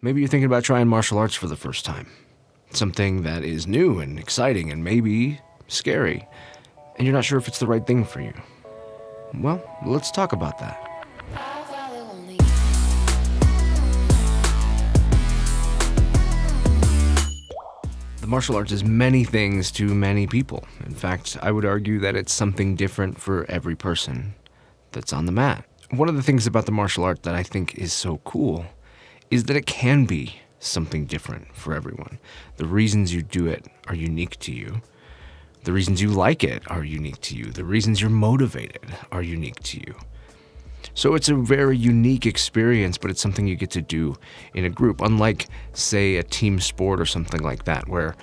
Maybe you're thinking about trying martial arts for the first time. Something that is new and exciting and maybe scary, and you're not sure if it's the right thing for you. Well, let's talk about that. The martial arts is many things to many people. In fact, I would argue that it's something different for every person that's on the mat. One of the things about the martial art that I think is so cool is that it can be something different for everyone. The reasons you do it are unique to you. The reasons you like it are unique to you. The reasons you're motivated are unique to you. So it's a very unique experience, but it's something you get to do in a group, unlike, say, a team sport or something like that, where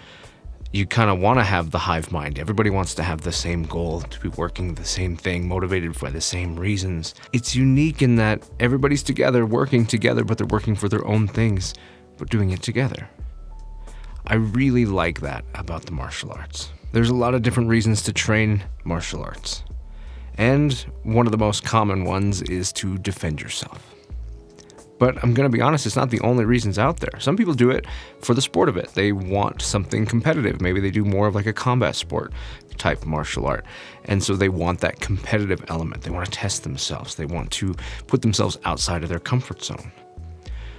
you kind of want to have the hive mind. Everybody wants to have the same goal, to be working the same thing, motivated by the same reasons. It's unique in that everybody's together, working together, but they're working for their own things, but doing it together. I really like that about the martial arts. There's a lot of different reasons to train martial arts. And one of the most common ones is to defend yourself. But I'm going to be honest, it's not the only reasons out there. Some people do it for the sport of it. They want something competitive. Maybe they do more of like a combat sport type martial art. And so they want that competitive element. They want to test themselves. They want to put themselves outside of their comfort zone.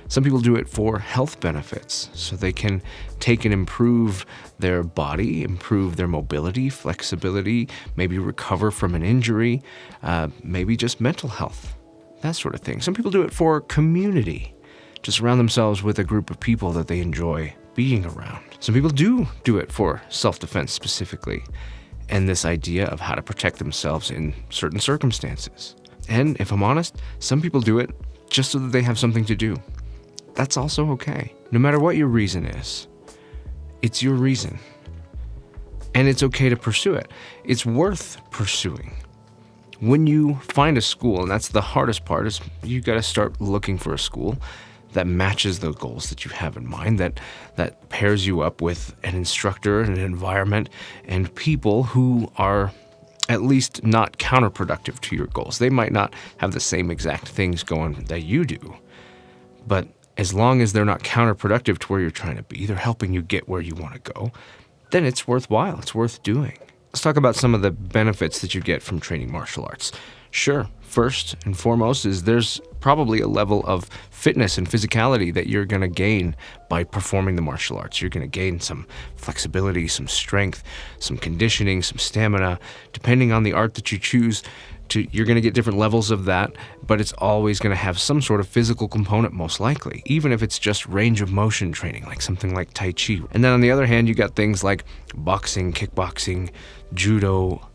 Some people do it for health benefits, so they can take and improve their body, improve their mobility, flexibility, maybe recover from an injury, maybe just mental health, that sort of thing. Some people do it for community, just surround themselves with a group of people that they enjoy being around. Some people do it for self-defense specifically, and this idea of how to protect themselves in certain circumstances. And if I'm honest, some people do it just so that they have something to do. That's also okay. No matter what your reason is, it's your reason. And it's okay to pursue it. It's worth pursuing. When you find a school, and that's the hardest part, is you got to start looking for a school that matches the goals that you have in mind, that pairs you up with an instructor and an environment and people who are at least not counterproductive to your goals. They might not have the same exact things going that you do, but as long as they're not counterproductive to where you're trying to be, they're helping you get where you want to go, then it's worthwhile. It's worth doing. Let's talk about some of the benefits that you get from training martial arts. Sure, first and foremost is there's probably a level of fitness and physicality that you're going to gain by performing the martial arts. You're going to gain some flexibility, some strength, some conditioning, some stamina. Depending on the art that you choose, you're going to get different levels of that, but it's always going to have some sort of physical component, most likely, even if it's just range of motion training, like something like Tai Chi. And then on the other hand, you got things like boxing, kickboxing, judo,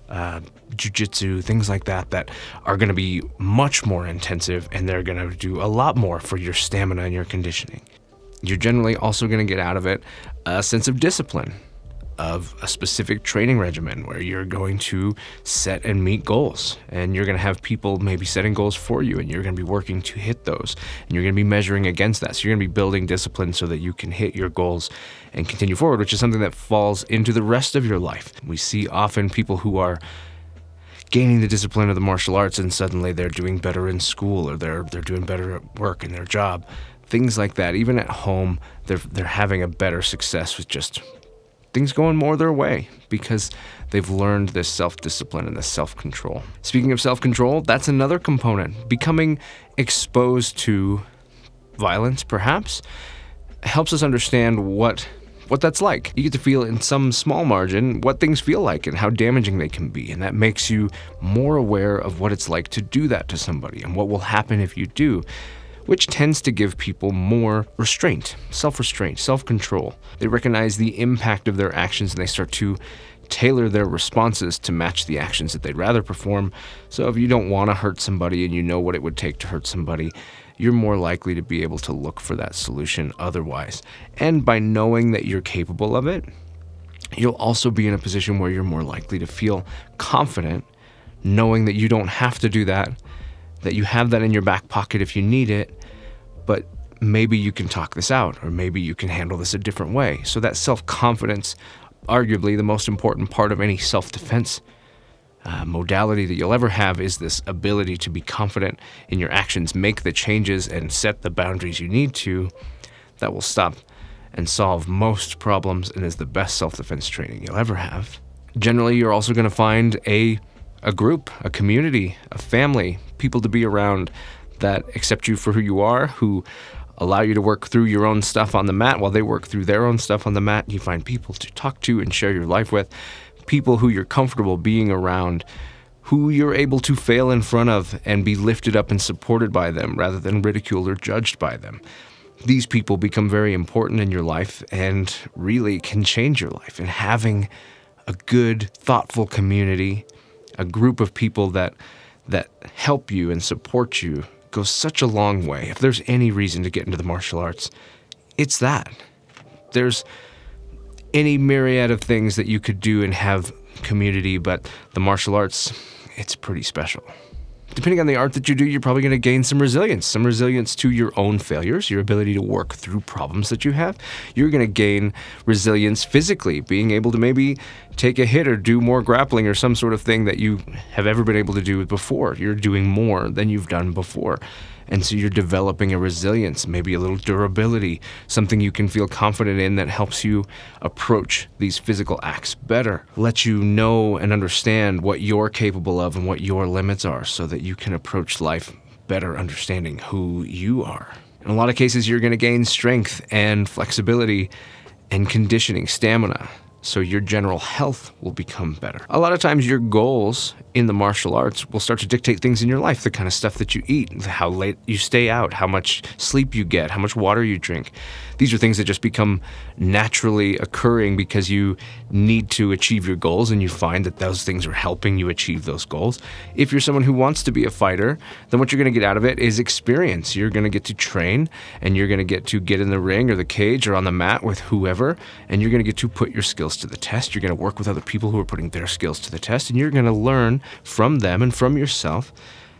jiu-jitsu, things like that are going to be much more intensive, and they're going to do a lot more for your stamina and your conditioning. You're generally also going to get out of it a sense of discipline, of a specific training regimen where you're going to set and meet goals, and you're going to have people maybe setting goals for you, and you're going to be working to hit those, and you're going to be measuring against that. So you're going to be building discipline so that you can hit your goals and continue forward, which is something that falls into the rest of your life. We see often people who are gaining the discipline of the martial arts and suddenly they're doing better in school, or they're doing better at work in their job, things like that. Even at home, they're having a better success with just things going more their way because they've learned this self-discipline and this self-control. Speaking of self-control, that's another component. Becoming exposed to violence, perhaps, helps us understand what that's like. You get to feel in some small margin what things feel like and how damaging they can be, and that makes you more aware of what it's like to do that to somebody and what will happen if you do, which tends to give people more restraint, self-restraint, self-control. They recognize the impact of their actions and they start to tailor their responses to match the actions that they'd rather perform. So if you don't want to hurt somebody and you know what it would take to hurt somebody, you're more likely to be able to look for that solution otherwise. And by knowing that you're capable of it, you'll also be in a position where you're more likely to feel confident, knowing that you don't have to do that you have that in your back pocket if you need it, but maybe you can talk this out, or maybe you can handle this a different way. So that self-confidence, arguably the most important part of any self-defense modality that you'll ever have, is this ability to be confident in your actions, make the changes, and set the boundaries you need to. that will stop and solve most problems and is the best self-defense training you'll ever have. Generally, you're also going to find a group, a community, a family, people to be around that accept you for who you are, who allow you to work through your own stuff on the mat while they work through their own stuff on the mat. You find people to talk to and share your life with, people who you're comfortable being around, who you're able to fail in front of and be lifted up and supported by them rather than ridiculed or judged by them. These people become very important in your life and really can change your life. And having a good, thoughtful community, a group of people that help you and support you goes such a long way. If there's any reason to get into the martial arts, it's that. There's any myriad of things that you could do and have community, but the martial arts, it's pretty special. Depending on the art that you do, you're probably going to gain some resilience to your own failures, your ability to work through problems that you have. You're going to gain resilience physically, being able to maybe take a hit or do more grappling or some sort of thing that you have ever been able to do before. You're doing more than you've done before. And so you're developing a resilience, maybe a little durability, something you can feel confident in that helps you approach these physical acts better, lets you know and understand what you're capable of and what your limits are so that you can approach life better understanding who you are. In a lot of cases, you're going to gain strength and flexibility and conditioning, stamina, so your general health will become better. A lot of times your goals in the martial arts will start to dictate things in your life, the kind of stuff that you eat, how late you stay out, how much sleep you get, how much water you drink. These are things that just become naturally occurring because you need to achieve your goals and you find that those things are helping you achieve those goals. If you're someone who wants to be a fighter, then what you're going to get out of it is experience. You're going to get to train and you're going to get in the ring or the cage or on the mat with whoever, and you're going to get to put your skills to the test. You're going to work with other people who are putting their skills to the test, and you're going to learn from them and from yourself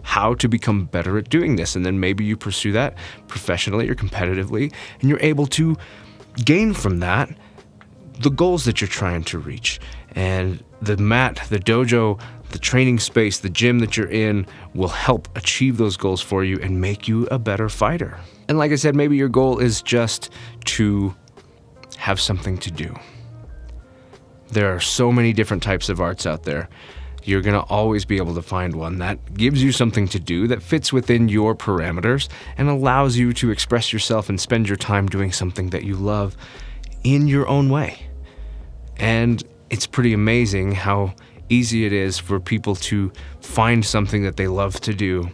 how to become better at doing this. And then maybe you pursue that professionally or competitively, and you're able to gain from that the goals that you're trying to reach. And the mat, the dojo, the training space, the gym that you're in will help achieve those goals for you and make you a better fighter. And like I said, maybe your goal is just to have something to do. There are so many different types of arts out there. You're going to always be able to find one that gives you something to do that fits within your parameters and allows you to express yourself and spend your time doing something that you love in your own way. And it's pretty amazing how easy it is for people to find something that they love to do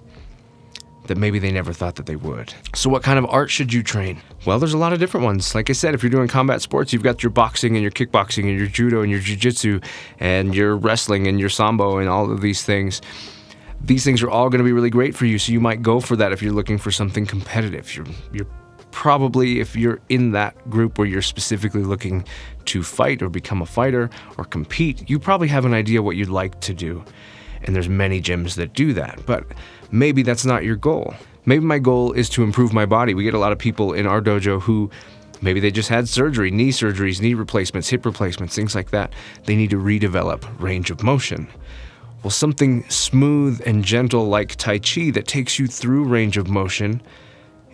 that maybe they never thought that they would. So what kind of art should you train? Well, there's a lot of different ones. Like I said, if you're doing combat sports, you've got your boxing and your kickboxing and your judo and your jiu-jitsu and your wrestling and your sambo and all of these things. These things are all going to be really great for you, so you might go for that if you're looking for something competitive. You're probably, if you're in that group where you're specifically looking to fight or become a fighter or compete, you probably have an idea what you'd like to do. And there's many gyms that do that, but maybe that's not your goal. Maybe my goal is to improve my body. We get a lot of people in our dojo who maybe they just had surgery, knee surgeries, knee replacements, hip replacements, things like that. They need to redevelop range of motion. Well, something smooth and gentle like Tai Chi that takes you through range of motion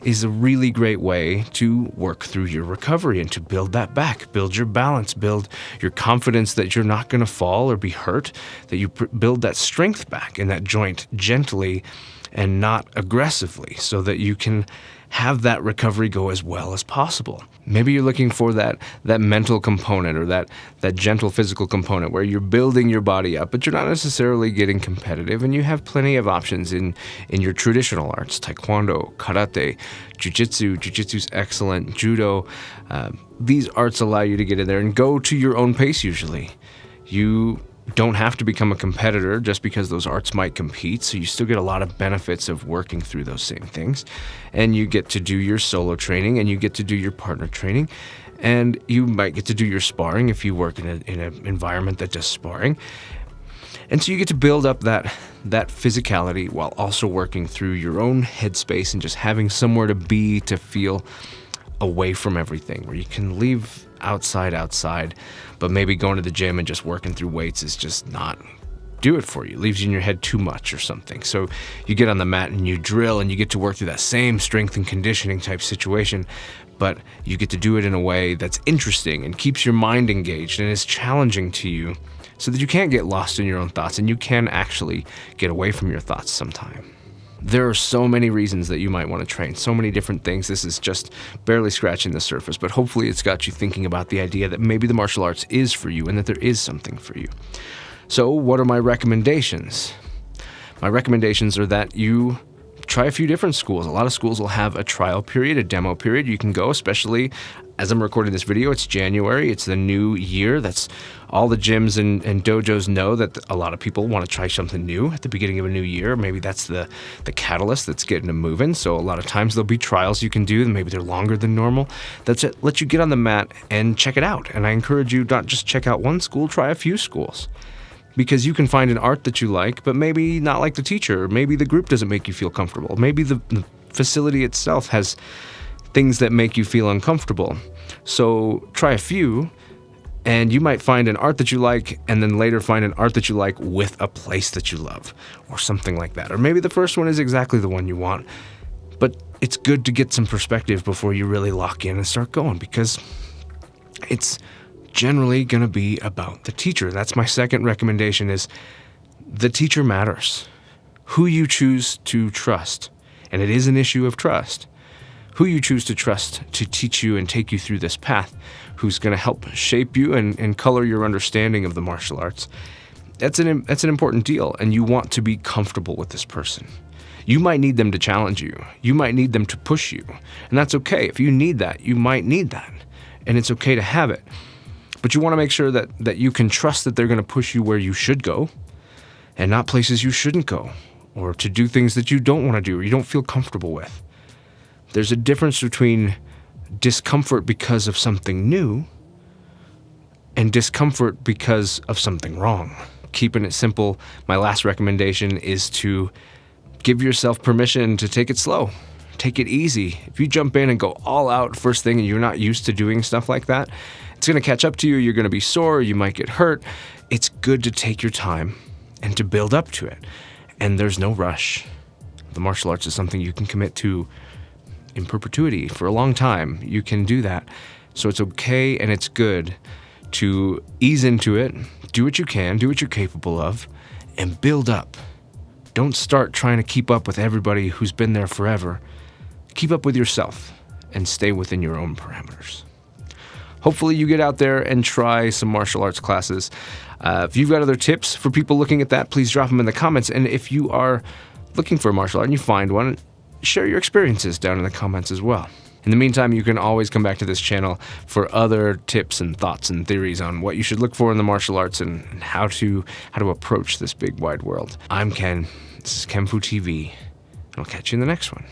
is a really great way to work through your recovery and to build that back, build your balance, build your confidence that you're not going to fall or be hurt, that you build that strength back in that joint gently and not aggressively so that you can have that recovery go as well as possible. Maybe you're looking for that mental component or that gentle physical component where you're building your body up, but you're not necessarily getting competitive, and you have plenty of options in your traditional arts, taekwondo, karate, jiu-jitsu. Jiu-jitsu's excellent, judo. These arts allow you to get in there and go to your own pace usually. You don't have to become a competitor just because those arts might compete, so you still get a lot of benefits of working through those same things. And you get to do your solo training, and you get to do your partner training, and you might get to do your sparring if you work in an environment that does sparring. And so you get to build up that physicality while also working through your own headspace and just having somewhere to be, to feel away from everything, where you can leave outside, but maybe going to the gym and just working through weights is just not do it for you. It leaves you in your head too much or something. So you get on the mat and you drill and you get to work through that same strength and conditioning type situation, but you get to do it in a way that's interesting and keeps your mind engaged and is challenging to you so that you can't get lost in your own thoughts and you can actually get away from your thoughts sometime. There are so many reasons that you might want to train, so many different things. This is just barely scratching the surface, but hopefully it's got you thinking about the idea that maybe the martial arts is for you and that there is something for you. So what are my recommendations? My recommendations are that you try a few different schools. A lot of schools will have a trial period, a demo period. You can go, especially as I'm recording this video, it's January, it's the new year. That's all the gyms and dojos know that a lot of people want to try something new at the beginning of a new year. Maybe that's the catalyst that's getting them moving. So a lot of times there'll be trials you can do, and maybe they're longer than normal. That's it. Let you get on the mat and check it out. And I encourage you not just check out one school, try a few schools. Because you can find an art that you like, but maybe not like the teacher. Maybe the group doesn't make you feel comfortable. Maybe the facility itself has things that make you feel uncomfortable. So try a few, and you might find an art that you like, and then later find an art that you like with a place that you love, or something like that. Or maybe the first one is exactly the one you want, but it's good to get some perspective before you really lock in and start going, because it's generally going to be about the teacher. That's my second recommendation, is the teacher matters. Who you choose to trust, and it is an issue of trust, who you choose to trust to teach you and take you through this path, who's going to help shape you and color your understanding of the martial arts. That's an important deal, and you want to be comfortable with this person. You might need them to challenge you. You might need them to push you, and that's okay. If you need that, you might need that, and it's okay to have it. But you want to make sure that you can trust that they're going to push you where you should go and not places you shouldn't go, or to do things that you don't want to do or you don't feel comfortable with. There's a difference between discomfort because of something new and discomfort because of something wrong. Keeping it simple, my last recommendation is to give yourself permission to take it slow. Take it easy. If you jump in and go all out first thing and you're not used to doing stuff like that, it's going to catch up to you. You're going to be sore. You might get hurt. It's good to take your time and to build up to it. And there's no rush. The martial arts is something you can commit to in perpetuity for a long time. You can do that. So it's okay and it's good to ease into it, do what you can, do what you're capable of, and build up. Don't start trying to keep up with everybody who's been there forever. Keep up with yourself and stay within your own parameters. Hopefully you get out there and try some martial arts classes. If you've got other tips for people looking at that, please drop them in the comments. And if you are looking for a martial art and you find one, share your experiences down in the comments as well. In the meantime, you can always come back to this channel for other tips and thoughts and theories on what you should look for in the martial arts and how to approach this big wide world. I'm Ken. This is kenfuTV, and I'll catch you in the next one.